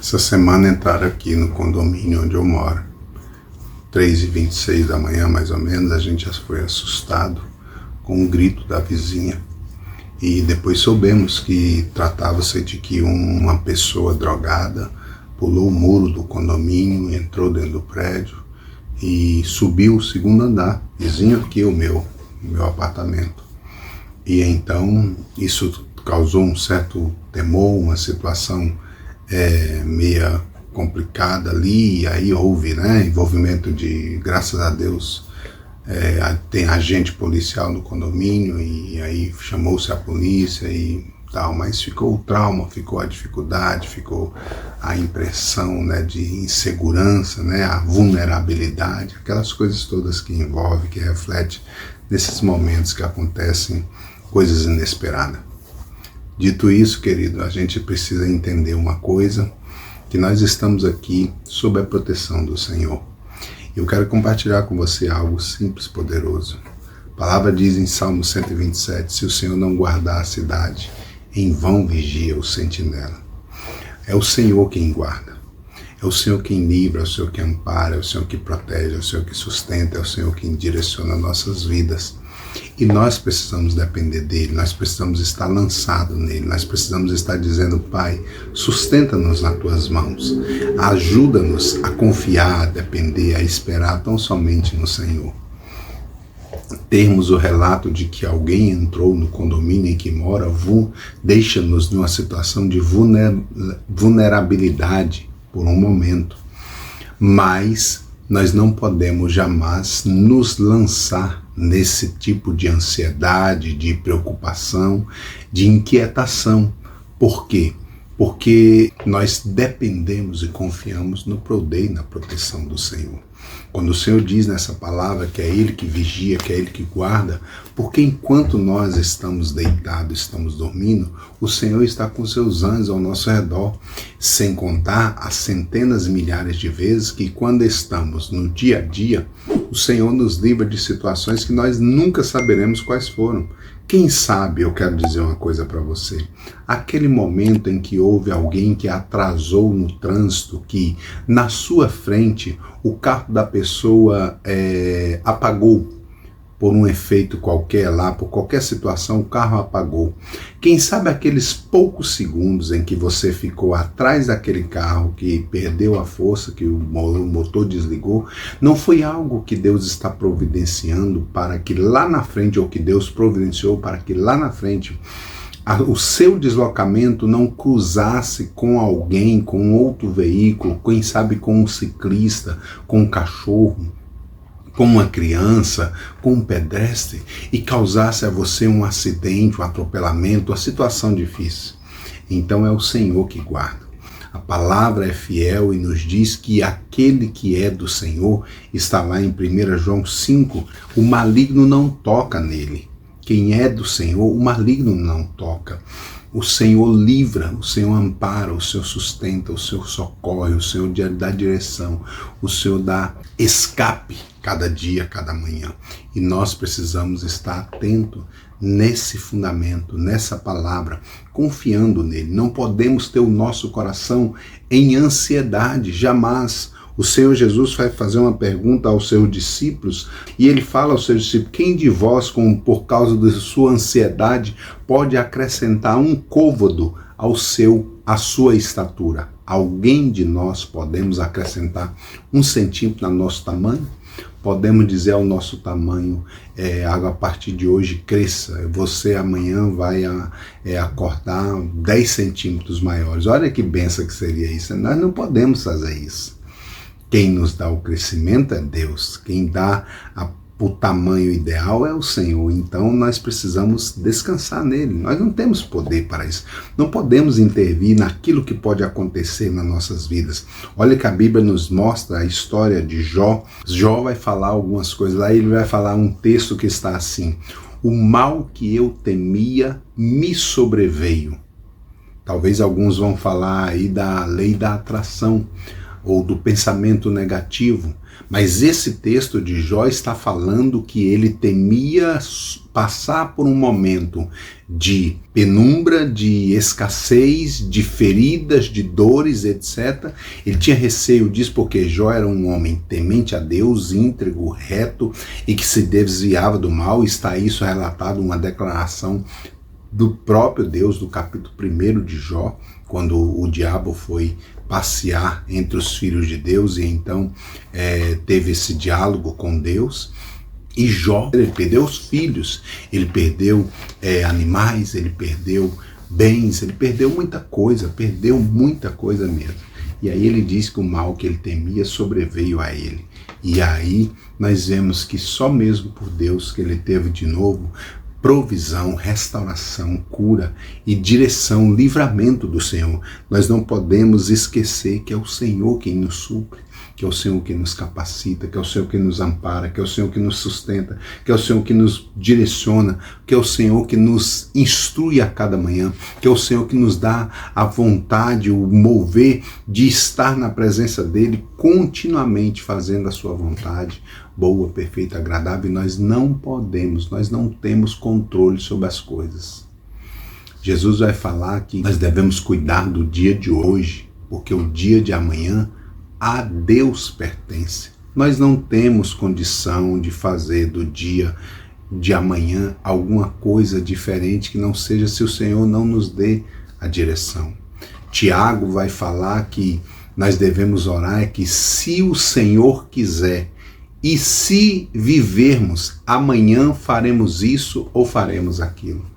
Essa semana entraram aqui no condomínio onde eu moro, 3h26 da manhã mais ou menos. A gente já foi assustado com um grito da vizinha e depois soubemos que tratava-se de que uma pessoa drogada pulou o muro do condomínio, entrou dentro do prédio e subiu o segundo andar, vizinho aqui o meu apartamento. E então isso causou um certo temor, uma situação meia complicada ali, e aí houve envolvimento de, graças a Deus, tem agente policial no condomínio, e aí chamou-se a polícia e tal, mas ficou o trauma, ficou a dificuldade, ficou a impressão de insegurança, a vulnerabilidade, aquelas coisas todas que envolve, que reflete nesses momentos que acontecem coisas inesperadas. Dito isso, querido, a gente precisa entender uma coisa, que nós estamos aqui sob a proteção do Senhor. Eu quero compartilhar com você algo simples, poderoso. A palavra diz em Salmo 127, se o Senhor não guardar a cidade, em vão vigia o sentinela. É o Senhor quem guarda, é o Senhor quem livra, é o Senhor que ampara, é o Senhor que protege, é o Senhor que sustenta, é o Senhor quem direciona nossas vidas. E nós precisamos depender dele, nós precisamos estar lançados nele, nós precisamos estar dizendo: Pai, sustenta-nos nas tuas mãos, ajuda-nos a confiar, a depender, a esperar tão somente no Senhor. Termos o relato de que alguém entrou no condomínio em que mora, deixa-nos numa situação de vulnerabilidade por um momento, mas nós não podemos jamais nos lançar nesse tipo de ansiedade, de preocupação, de inquietação. Por quê? Porque nós dependemos e confiamos no poder e na proteção do Senhor. Quando o Senhor diz nessa palavra que é Ele que vigia, que é Ele que guarda, porque enquanto nós estamos deitados, estamos dormindo, o Senhor está com seus anjos ao nosso redor, sem contar as centenas e milhares de vezes que quando estamos no dia a dia, o Senhor nos livra de situações que nós nunca saberemos quais foram. Quem sabe, eu quero dizer uma coisa para você, aquele momento em que houve alguém que atrasou no trânsito, que na sua frente o carro da pessoa apagou, por um efeito qualquer lá, por qualquer situação, o carro apagou. Quem sabe aqueles poucos segundos em que você ficou atrás daquele carro, que perdeu a força, que o motor desligou, não foi algo que Deus está providenciando para que lá na frente, ou que Deus providenciou para que lá na frente, o seu deslocamento não cruzasse com alguém, com outro veículo, quem sabe com um ciclista, com um cachorro, com uma criança, com um pedestre, e causasse a você um acidente, um atropelamento, uma situação difícil. Então é o Senhor que guarda. A palavra é fiel e nos diz que aquele que é do Senhor, está lá em 1 João 5, o maligno não toca nele. Quem é do Senhor, o maligno não toca. O Senhor livra, o Senhor ampara, o Senhor sustenta, o Senhor socorre, o Senhor dá direção, o Senhor dá escape cada dia, cada manhã. E nós precisamos estar atentos nesse fundamento, nessa palavra, confiando nele. Não podemos ter o nosso coração em ansiedade, jamais. O Senhor Jesus vai fazer uma pergunta aos seus discípulos e ele fala aos seus discípulos: quem de vós, por causa de sua ansiedade, pode acrescentar um côvado à sua estatura? Alguém de nós podemos acrescentar 1 centímetro no nosso tamanho? Podemos dizer ao nosso tamanho, a partir de hoje cresça, você amanhã vai acordar 10 centímetros maiores. Olha que benção que seria isso. Nós não podemos fazer isso. Quem nos dá o crescimento é Deus. Quem dá o tamanho ideal é o Senhor. Então nós precisamos descansar nele. Nós não temos poder para isso. Não podemos intervir naquilo que pode acontecer nas nossas vidas. Olha que a Bíblia nos mostra a história de Jó. Jó vai falar algumas coisas lá. Ele vai falar um texto que está assim: o mal que eu temia me sobreveio. Talvez alguns vão falar aí da lei da atração, ou do pensamento negativo, Mas esse texto de Jó está falando que ele temia passar por um momento de penumbra, de escassez, de feridas, de dores, etc. Ele tinha receio disso porque Jó era um homem temente a Deus, íntegro, reto e que se desviava do mal. Está isso relatado uma declaração do próprio Deus, do capítulo 1 de Jó, quando o diabo foi passear entre os filhos de Deus e então teve esse diálogo com Deus. E Jó, ele perdeu os filhos, ele perdeu animais, ele perdeu bens, ele perdeu muita coisa mesmo. E aí ele diz que o mal que ele temia sobreveio a ele. E aí nós vemos que só mesmo por Deus que ele teve de novo provisão, restauração, cura e direção, livramento do Senhor. Nós não podemos esquecer que é o Senhor quem nos supre, que é o Senhor que nos capacita, que é o Senhor que nos ampara, que é o Senhor que nos sustenta, que é o Senhor que nos direciona, que é o Senhor que nos instrui a cada manhã, que é o Senhor que nos dá a vontade, o mover de estar na presença dEle continuamente fazendo a sua vontade, boa, perfeita, agradável, e nós não temos controle sobre as coisas. Jesus vai falar que nós devemos cuidar do dia de hoje, porque o dia de amanhã a Deus pertence. Nós não temos condição de fazer do dia de amanhã alguma coisa diferente que não seja se o Senhor não nos dê a direção. Tiago vai falar que nós devemos orar que se o Senhor quiser e se vivermos, amanhã faremos isso ou faremos aquilo.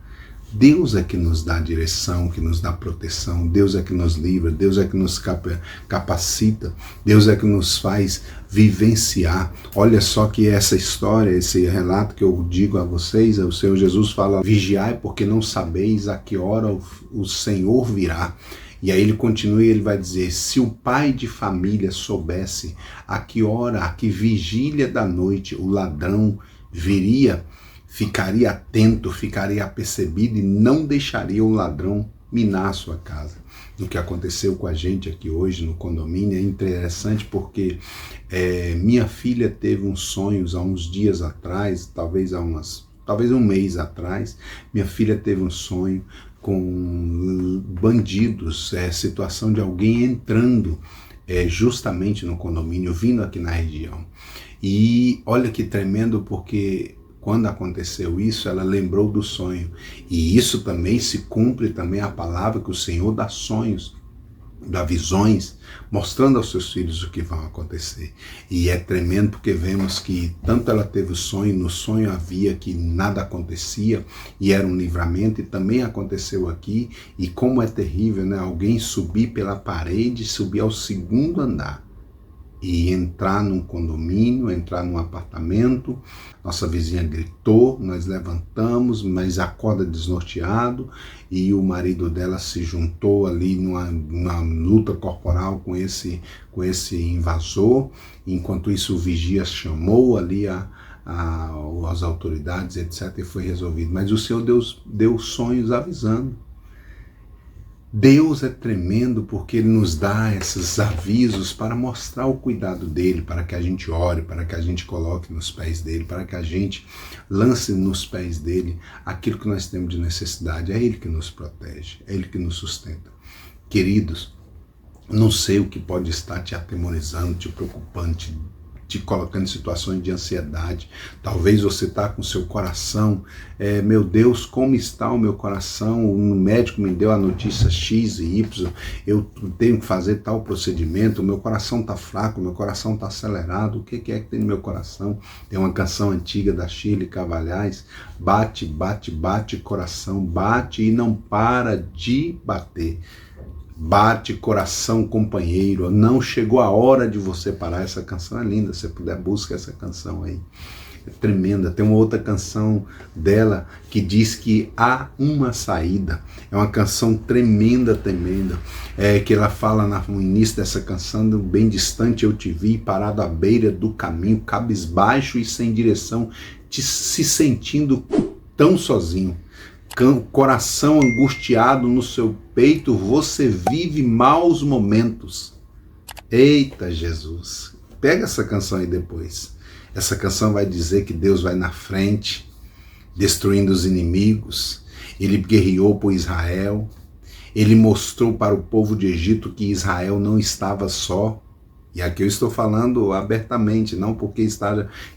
Deus é que nos dá direção, que nos dá proteção, Deus é que nos livra, Deus é que nos capacita, Deus é que nos faz vivenciar. Olha só que essa história, esse relato que eu digo a vocês, o Senhor Jesus fala, vigiai porque não sabeis a que hora o Senhor virá. E aí ele continua e ele vai dizer, se o pai de família soubesse a que hora, a que vigília da noite o ladrão viria, ficaria atento, ficaria apercebido e não deixaria o ladrão minar a sua casa. O que aconteceu com a gente aqui hoje no condomínio é interessante porque minha filha teve uns sonhos há uns dias atrás, talvez um mês atrás, minha filha teve um sonho com bandidos, situação de alguém entrando justamente no condomínio, vindo aqui na região. E olha que tremendo, porque quando aconteceu isso, ela lembrou do sonho. E isso também se cumpre também a palavra que o Senhor dá sonhos, dá visões, mostrando aos seus filhos o que vai acontecer. E é tremendo porque vemos que tanto ela teve o sonho, no sonho havia que nada acontecia e era um livramento, e também aconteceu aqui. E como é terrível, né? Alguém subir pela parede, subir ao 2º andar e entrar num condomínio, entrar num apartamento. Nossa vizinha gritou, nós levantamos, mas acorda desnorteado, e o marido dela se juntou ali numa luta corporal com esse invasor. Enquanto isso, o vigia chamou ali as autoridades, etc., e foi resolvido. Mas o Senhor deu sonhos avisando. Deus é tremendo porque Ele nos dá esses avisos para mostrar o cuidado dEle, para que a gente ore, para que a gente coloque nos pés dEle, para que a gente lance nos pés dEle aquilo que nós temos de necessidade. É Ele que nos protege, é Ele que nos sustenta. Queridos, não sei o que pode estar te atemorizando, te preocupando, te colocando em situações de ansiedade. Talvez você está com seu coração, meu Deus, como está o meu coração? O médico me deu a notícia X e Y, eu tenho que fazer tal procedimento, o meu coração está fraco, o meu coração está acelerado. O que é que tem no meu coração? Tem uma canção antiga da Shirley Cavalhais, bate, bate, bate coração, bate e não para de bater. Bate coração companheiro, não chegou a hora de você parar. Essa canção é linda, se você puder busca essa canção aí, é tremenda. Tem uma outra canção dela que diz que há uma saída, é uma canção tremenda, que ela fala no início dessa canção, bem distante eu te vi, parado à beira do caminho, cabisbaixo e sem direção, se sentindo tão sozinho. Coração angustiado no seu peito, você vive maus momentos. Eita Jesus, Pega essa canção aí depois. Essa canção vai dizer que Deus vai na frente, destruindo os inimigos. Ele guerreou por Israel. Ele mostrou para o povo de Egito que Israel não estava só. E aqui eu estou falando abertamente, não porque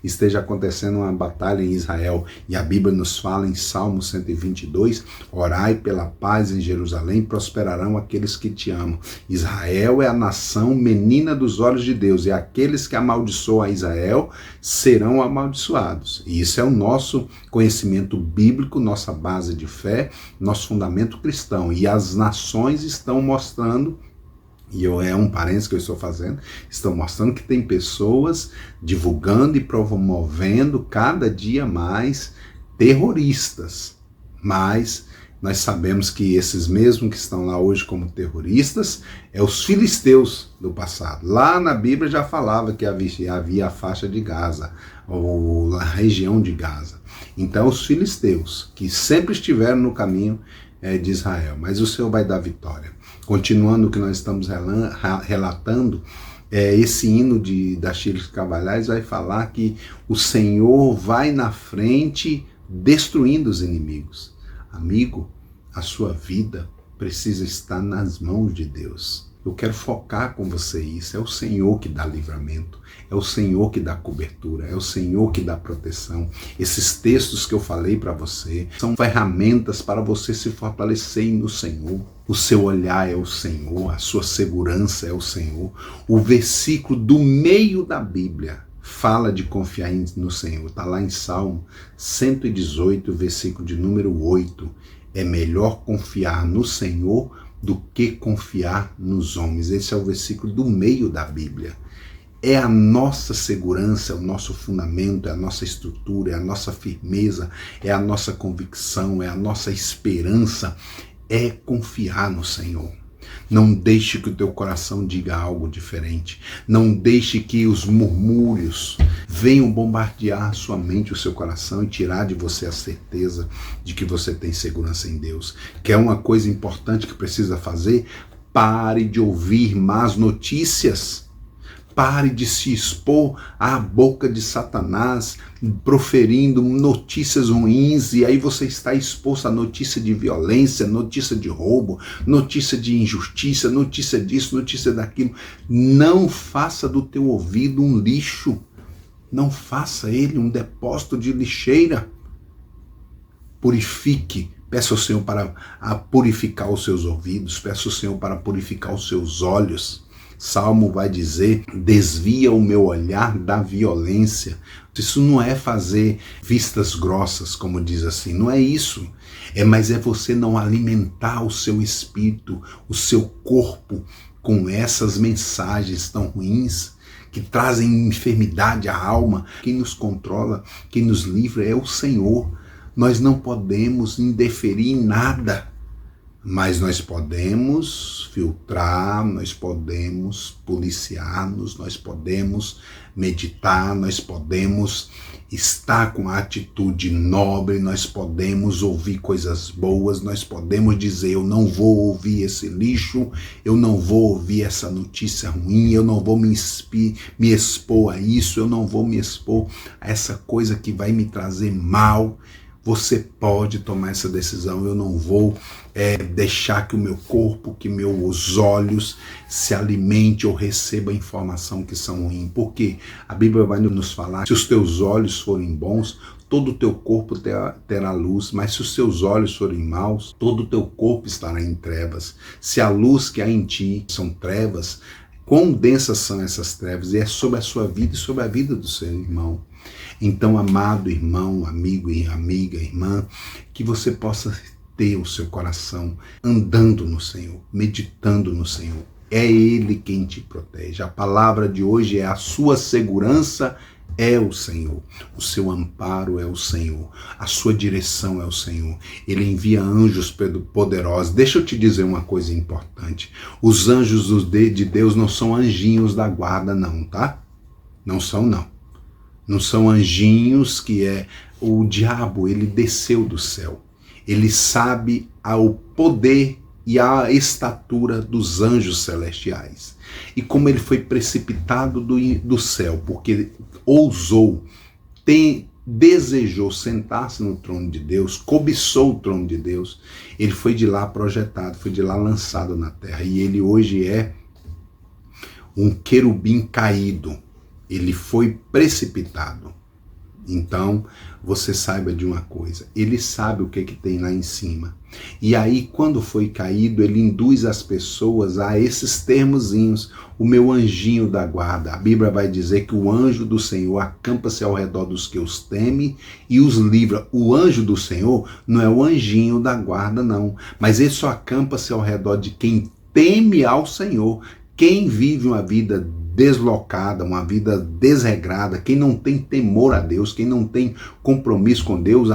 esteja acontecendo uma batalha em Israel. E a Bíblia nos fala em Salmo 122, orai pela paz em Jerusalém, prosperarão aqueles que te amam. Israel é a nação menina dos olhos de Deus, e aqueles que amaldiçoam a Israel serão amaldiçoados. E isso é o nosso conhecimento bíblico, nossa base de fé, nosso fundamento cristão. E as nações estão mostrando, e é um parênteses que eu estou fazendo, estão mostrando que tem pessoas divulgando e promovendo cada dia mais terroristas. Mas nós sabemos que esses mesmos que estão lá hoje como terroristas é os filisteus do passado. Lá na Bíblia já falava que havia a faixa de Gaza, ou a região de Gaza. Então os filisteus, que sempre estiveram no caminho de Israel, mas o Senhor vai dar vitória. Continuando o que nós estamos relatando, esse hino da Chile Cavalhais vai falar que o Senhor vai na frente destruindo os inimigos. Amigo, a sua vida precisa estar nas mãos de Deus. Eu quero focar com você isso. É o Senhor que dá livramento, é o Senhor que dá cobertura, é o Senhor que dá proteção. Esses textos que eu falei para você são ferramentas para você se fortalecer no Senhor. O seu olhar é o Senhor, a sua segurança é o Senhor. O versículo do meio da Bíblia fala de confiar no Senhor. Está lá em Salmo 118, versículo de número 8. É melhor confiar no Senhor do que confiar nos homens. Esse é o versículo do meio da Bíblia. É a nossa segurança, é o nosso fundamento, é a nossa estrutura, é a nossa firmeza, é a nossa convicção, é a nossa esperança, é confiar no Senhor. Não deixe que o teu coração diga algo diferente. Não deixe que os murmúrios venham bombardear a sua mente, o seu coração e tirar de você a certeza de que você tem segurança em Deus. Que é uma coisa importante que precisa fazer? Pare de ouvir más notícias. Pare de se expor à boca de Satanás, proferindo notícias ruins, e aí você está exposto a notícia de violência, notícia de roubo, notícia de injustiça, notícia disso, notícia daquilo. Não faça do teu ouvido um lixo. Não faça ele um depósito de lixeira. Purifique. Peça ao Senhor para purificar os seus ouvidos. Peça ao Senhor para purificar os seus olhos. Salmo vai dizer, desvia o meu olhar da violência. Isso não é fazer vistas grossas, como diz assim, não é isso. Mas é você não alimentar o seu espírito, o seu corpo com essas mensagens tão ruins, que trazem enfermidade à alma. Quem nos controla, quem nos livra é o Senhor. Nós não podemos interferir em nada. Mas nós podemos filtrar, nós podemos policiar-nos, nós podemos meditar, nós podemos estar com a atitude nobre, nós podemos ouvir coisas boas, nós podemos dizer, eu não vou ouvir esse lixo, eu não vou ouvir essa notícia ruim, eu não vou me expor a isso, eu não vou me expor a essa coisa que vai me trazer mal. Você pode tomar essa decisão. Eu não vou deixar que o meu corpo, que meus olhos se alimente ou receba informação que são ruins. Porque a Bíblia vai nos falar, se os teus olhos forem bons, todo o teu corpo terá luz, mas se os teus olhos forem maus, todo o teu corpo estará em trevas. Se a luz que há em ti são trevas, quão densas são essas trevas? E é sobre a sua vida e sobre a vida do seu irmão. Então, amado irmão, amigo e amiga, irmã, que você possa ter o seu coração andando no Senhor, meditando no Senhor. É Ele quem te protege. A palavra de hoje é: a sua segurança é o Senhor, o seu amparo é o Senhor, a sua direção é o Senhor. Ele envia anjos poderosos. Deixa eu te dizer uma coisa importante. Os anjos de Deus não são anjinhos da guarda não, tá? Não são não. Não são anjinhos que o diabo, ele desceu do céu. Ele sabe o poder e a estatura dos anjos celestiais. E como ele foi precipitado do céu, porque ousou, desejou sentar-se no trono de Deus, cobiçou o trono de Deus, ele foi de lá projetado, foi de lá lançado na terra. E ele hoje é um querubim caído, ele foi precipitado. Então, você saiba de uma coisa, ele sabe o que tem lá em cima. E aí, quando foi caído, ele induz as pessoas a esses termozinhos, o meu anjinho da guarda. A Bíblia vai dizer que o anjo do Senhor acampa-se ao redor dos que os temem e os livra. O anjo do Senhor não é o anjinho da guarda, não, mas ele só acampa-se ao redor de quem teme ao Senhor, quem vive uma vida deslocada, uma vida desregrada, quem não tem temor a Deus, quem não tem compromisso com Deus.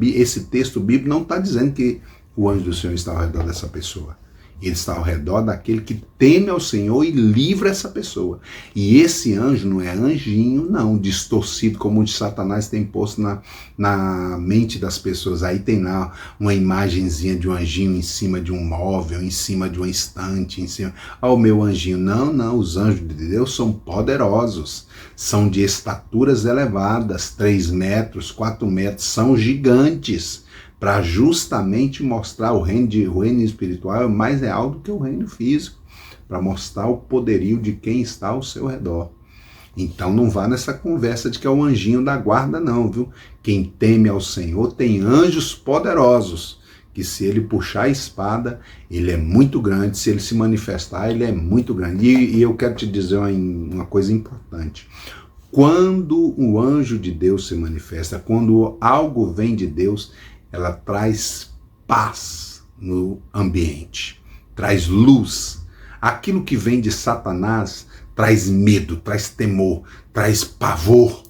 Esse texto bíblico não está dizendo que o anjo do Senhor está ao redor dessa pessoa. Ele está ao redor daquele que teme ao Senhor e livra essa pessoa. E esse anjo não é anjinho, não, distorcido, como o de Satanás tem posto na mente das pessoas. Aí tem lá uma imagenzinha de um anjinho em cima de um móvel, em cima de uma estante, em cima. O meu anjinho. Não, não, os anjos de Deus são poderosos, são de estaturas elevadas, 3 metros, 4 metros, são gigantes, para justamente mostrar o reino espiritual é mais real do que o reino físico, para mostrar o poderio de quem está ao seu redor. Então não vá nessa conversa de que é o anjinho da guarda, não, viu? Quem teme ao Senhor tem anjos poderosos, que se ele puxar a espada, ele é muito grande, se ele se manifestar, ele é muito grande. E eu quero te dizer uma coisa importante. Quando o anjo de Deus se manifesta, quando algo vem de Deus, ela traz paz no ambiente, traz luz. Aquilo que vem de Satanás traz medo, traz temor, traz pavor.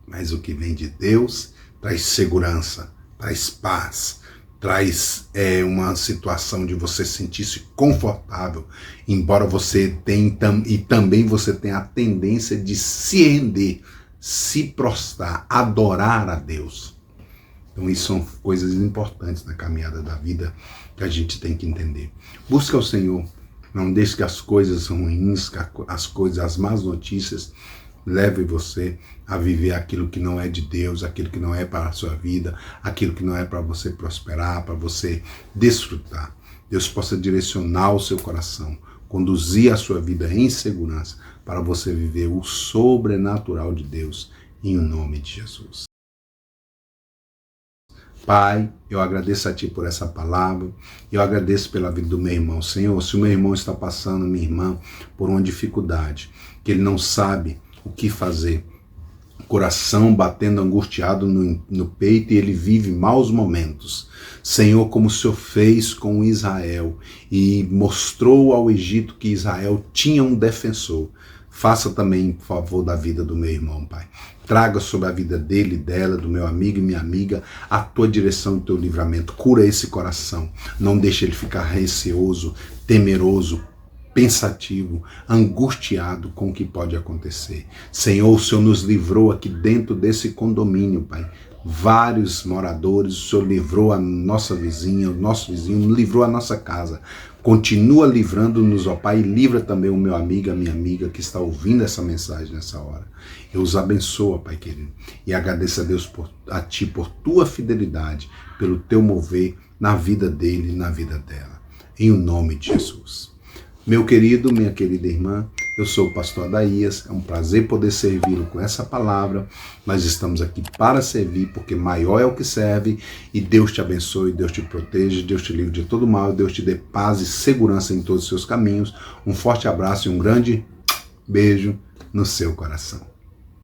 Mas o que vem de Deus traz segurança, traz paz, traz uma situação de você sentir-se confortável, embora você tenha, e também você tenha a tendência de se render, se prostrar, adorar a Deus. Então isso são coisas importantes na caminhada da vida que a gente tem que entender. Busca o Senhor, não deixe que as coisas ruins, as más notícias levem você a viver aquilo que não é de Deus, aquilo que não é para a sua vida, aquilo que não é para você prosperar, para você desfrutar. Deus possa direcionar o seu coração, conduzir a sua vida em segurança para você viver o sobrenatural de Deus em nome de Jesus. Pai, eu agradeço a Ti por essa palavra, eu agradeço pela vida do meu irmão. Senhor, se o meu irmão está passando, minha irmã, por uma dificuldade, que ele não sabe o que fazer, coração batendo angustiado no peito e ele vive maus momentos. Senhor, como o Senhor fez com Israel e mostrou ao Egito que Israel tinha um defensor, faça também, por favor, da vida do meu irmão, Pai. Traga sobre a vida dele e dela, do meu amigo e minha amiga, a Tua direção e o Teu livramento. Cura esse coração. Não deixe ele ficar receoso, temeroso, pensativo, angustiado com o que pode acontecer. Senhor, o Senhor nos livrou aqui dentro desse condomínio, Pai. Vários moradores, o Senhor livrou a nossa vizinha, o nosso vizinho, livrou a nossa casa. Continua livrando-nos, ó Pai, e livra também o meu amigo, a minha amiga que está ouvindo essa mensagem nessa hora. Eu os abençoo, Pai querido, e agradeço a Deus a Ti por Tua fidelidade, pelo Teu mover na vida dele e na vida dela. Em nome de Jesus. Meu querido, minha querida irmã, eu sou o pastor Adaías, é um prazer poder servi-lo com essa palavra. Nós estamos aqui para servir, porque maior é o que serve, e Deus te abençoe, Deus te proteja, Deus te livre de todo mal, Deus te dê paz e segurança em todos os seus caminhos. Um forte abraço e um grande beijo no seu coração.